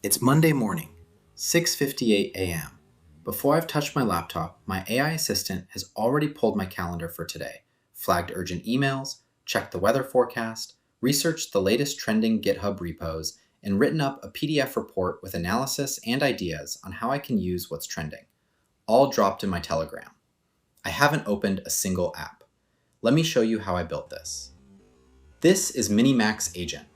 It's Monday morning, 6:58 a.m. Before I've touched my laptop, my AI assistant has already pulled my calendar for today, flagged urgent emails, checked the weather forecast, researched the latest trending GitHub repos, and written up a PDF report with analysis and ideas on how I can use what's trending, all dropped in my Telegram. I haven't opened a single app. Let me show you how I built this. This is MiniMax Agent.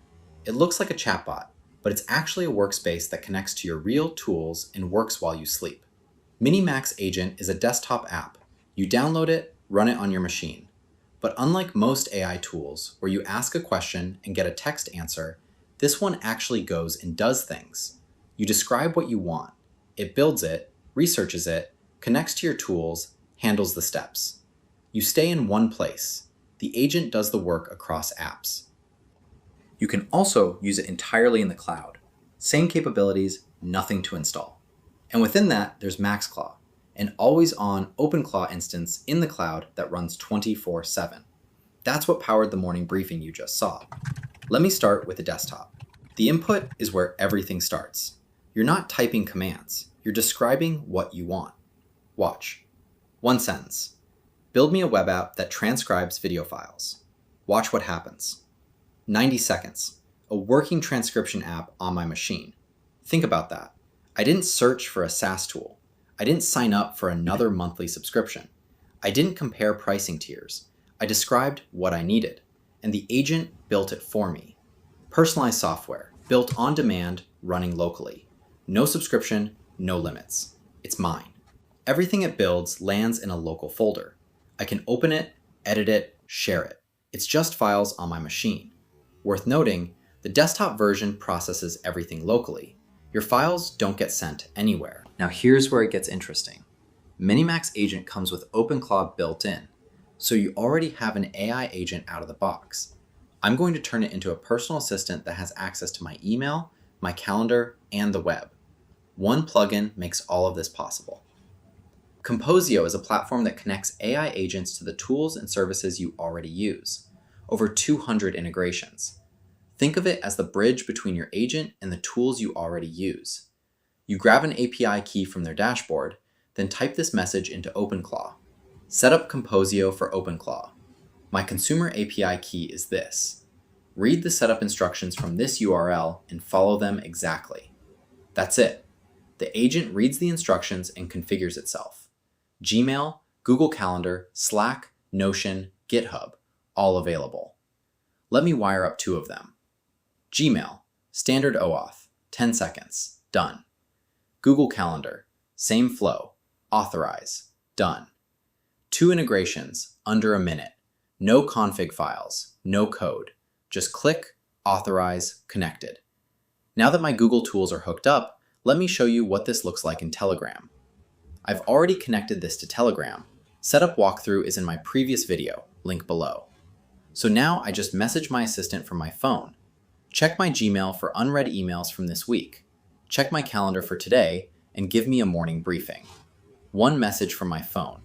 It looks like a chatbot, but it's actually a workspace that connects to your real tools and works while you sleep. MiniMax Agent is a desktop app. You download it, run it on your machine. But unlike most AI tools, where you ask a question and get a text answer, this one actually goes and does things. You describe what you want. It builds it, researches it, connects to your tools, handles the steps. You stay in one place. The agent does the work across apps. You can also use it entirely in the cloud. Same capabilities, nothing to install. And within that, there's MaxClaw, an always-on OpenClaw instance in the cloud that runs 24/7. That's what powered the morning briefing you just saw. Let me start with the desktop. The input is where everything starts. You're not typing commands. You're describing what you want. Watch. One sentence. Build me a web app that transcribes video files. Watch what happens. 90 seconds. A working transcription app on my machine. Think about that. I didn't search for a SaaS tool. I didn't sign up for another monthly subscription. I didn't compare pricing tiers. I described what I needed, and the agent built it for me. Personalized software, built on demand, running locally. No subscription, no limits. It's mine. Everything it builds lands in a local folder. I can open it, edit it, share it. It's just files on my machine. Worth noting, the desktop version processes everything locally. Your files don't get sent anywhere. Now here's where it gets interesting. MiniMax Agent comes with OpenClaw built in, so you already have an AI agent out of the box. I'm going to turn it into a personal assistant that has access to my email, my calendar, and the web. One plugin makes all of this possible. Composio is a platform that connects AI agents to the tools and services you already use. Over 200 integrations. Think of it as the bridge between your agent and the tools you already use. You grab an API key from their dashboard, then type this message into OpenClaw. Set up Composio for OpenClaw. My consumer API key is this. Read the setup instructions from this URL and follow them exactly. That's it. The agent reads the instructions and configures itself. Gmail, Google Calendar, Slack, Notion, GitHub, all available. Let me wire up two of them. Gmail, standard OAuth, 10 seconds, done. Google Calendar, same flow, authorize, done. Two integrations, under a minute. No config files, no code. Just click, authorize, connected. Now that my Google tools are hooked up, let me show you what this looks like in Telegram. I've already connected this to Telegram. Setup walkthrough is in my previous video, link below. So now I just message my assistant from my phone. Check my Gmail for unread emails from this week. Check my calendar for today and give me a morning briefing. One message from my phone.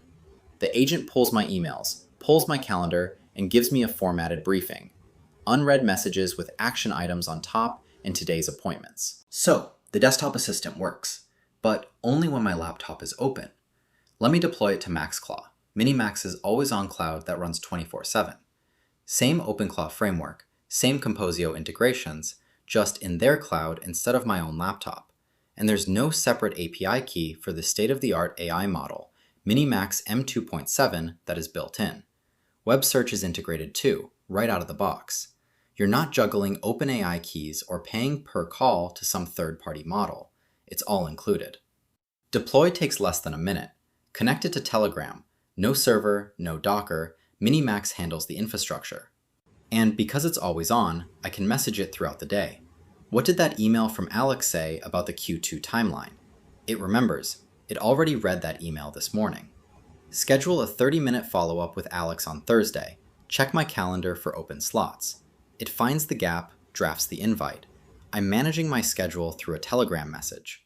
The agent pulls my emails, pulls my calendar, and gives me a formatted briefing. Unread messages with action items on top and today's appointments. So the desktop assistant works, but only when my laptop is open. Let me deploy it to MaxClaw, MiniMax's always-on cloud that runs 24/7. Same OpenClaw framework, same Composio integrations, just in their cloud instead of my own laptop. And there's no separate API key for the state-of-the-art AI model, MiniMax M2.7, that is built in. Web search is integrated too, right out of the box. You're not juggling OpenAI keys or paying per call to some third-party model. It's all included. Deploy takes less than a minute. Connect it to Telegram. No server, no Docker. MiniMax handles the infrastructure. And because it's always on, I can message it throughout the day. What did that email from Alex say about the Q2 timeline? It remembers. It already read that email this morning. Schedule a 30-minute follow-up with Alex on Thursday. Check my calendar for open slots. It finds the gap, drafts the invite. I'm managing my schedule through a Telegram message.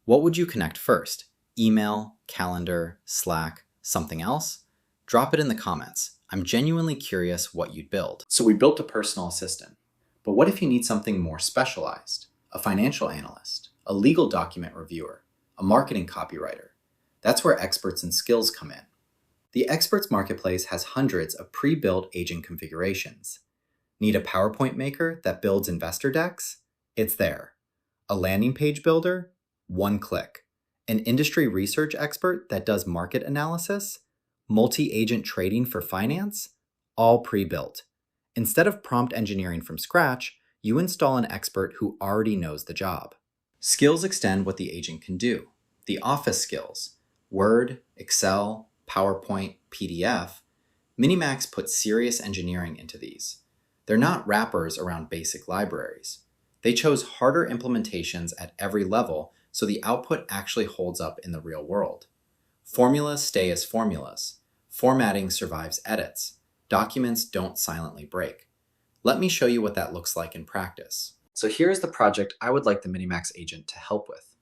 What would you connect first? Email, calendar, Slack, something else? Drop it in the comments. I'm genuinely curious what you'd build. So we built a personal assistant. But what if you need something more specialized? A financial analyst, a legal document reviewer, a marketing copywriter. That's where experts and skills come in. The Experts Marketplace has hundreds of pre-built agent configurations. Need a PowerPoint maker that builds investor decks? It's there. A landing page builder? One click. An industry research expert that does market analysis? Multi-agent trading for finance? All pre-built. Instead of prompt engineering from scratch, you install an expert who already knows the job. Skills extend what the agent can do. The office skills, Word, Excel, PowerPoint, PDF, MiniMax puts serious engineering into these. They're not wrappers around basic libraries. They chose harder implementations at every level so the output actually holds up in the real world. Formulas stay as formulas. Formatting survives edits. Documents don't silently break. Let me show you what that looks like in practice. So here's the project I would like the MiniMax agent to help with.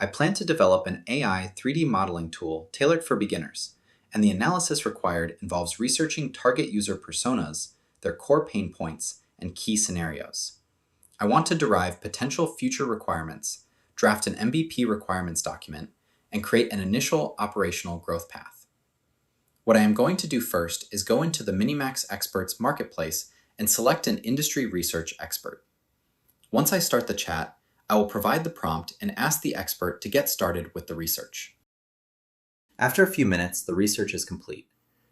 I plan to develop an AI 3D modeling tool tailored for beginners, and the analysis required involves researching target user personas, their core pain points, and key scenarios. I want to derive potential future requirements, draft an MVP requirements document, and create an initial operational growth path. What I am going to do first is go into the MiniMax Experts Marketplace and select an industry research expert. Once I start the chat, I will provide the prompt and ask the expert to get started with the research. After a few minutes, the research is complete.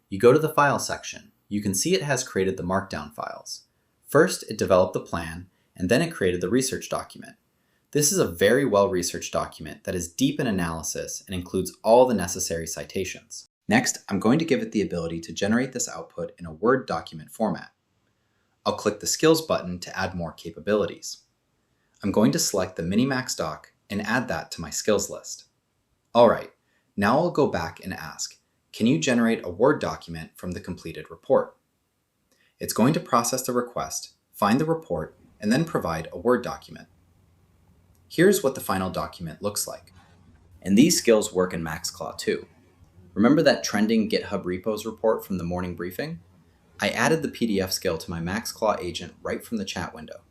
You go to the file section. You can see it has created the markdown files. First, it developed the plan, and then it created the research document. This is a very well-researched document that is deep in analysis and includes all the necessary citations. Next, I'm going to give it the ability to generate this output in a Word document format. I'll click the Skills button to add more capabilities. I'm going to select the MiniMax doc and add that to my skills list. All right, now I'll go back and ask, can you generate a Word document from the completed report? It's going to process the request, find the report, and then provide a Word document. Here's what the final document looks like. And these skills work in MaxClaw too. Remember that trending GitHub repos report from the morning briefing? I added the PDF skill to my MaxClaw agent right from the chat window.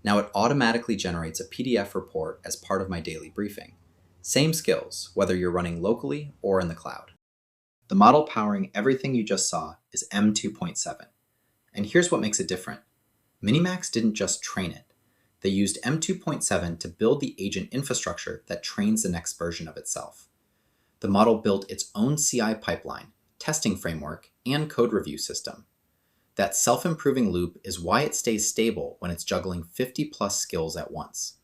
Now it automatically generates a PDF report as part of my daily briefing. Same skills, whether you're running locally or in the cloud. The model powering everything you just saw is M2.7. And here's what makes it different. MiniMax didn't just train it. They used M2.7 to build the agent infrastructure that trains the next version of itself. The model built its own CI pipeline, testing framework, and code review system. That self-improving loop is why it stays stable when it's juggling 50+ skills at once.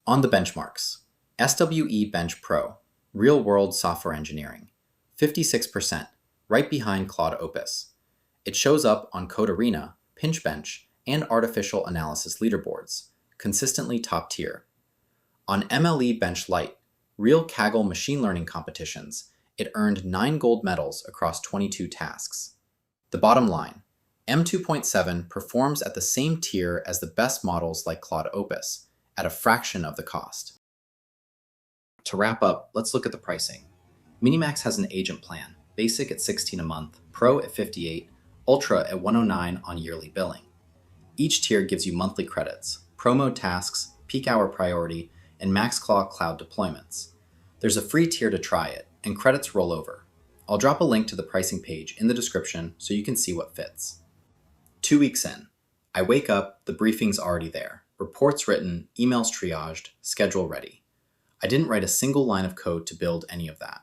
On the benchmarks, SWE Bench Pro, real-world software engineering, 56%, right behind Claude Opus. It shows up on Code Arena, PinchBench, and artificial analysis leaderboards, consistently top tier. On MLE Bench Lite, real Kaggle machine learning competitions, it earned 9 gold medals across 22 tasks. The bottom line, M2.7 performs at the same tier as the best models like Claude Opus, at a fraction of the cost. To wrap up, let's look at the pricing. MiniMax has an agent plan, basic at $16 a month, pro at $58, ultra at $109 on yearly billing. Each tier gives you monthly credits, promo tasks, peak hour priority, and MaxClaw cloud deployments. There's a free tier to try it, and credits roll over. I'll drop a link to the pricing page in the description so you can see what fits. 2 weeks in, I wake up, the briefing's already there, reports written, emails triaged, schedule ready. I didn't write a single line of code to build any of that.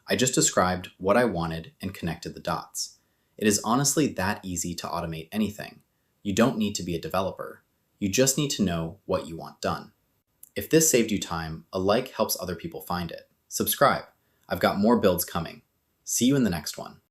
I just described what I wanted and connected the dots. It is honestly that easy to automate anything. You don't need to be a developer. You just need to know what you want done. If this saved you time, a like helps other people find it. Subscribe. I've got more builds coming. See you in the next one.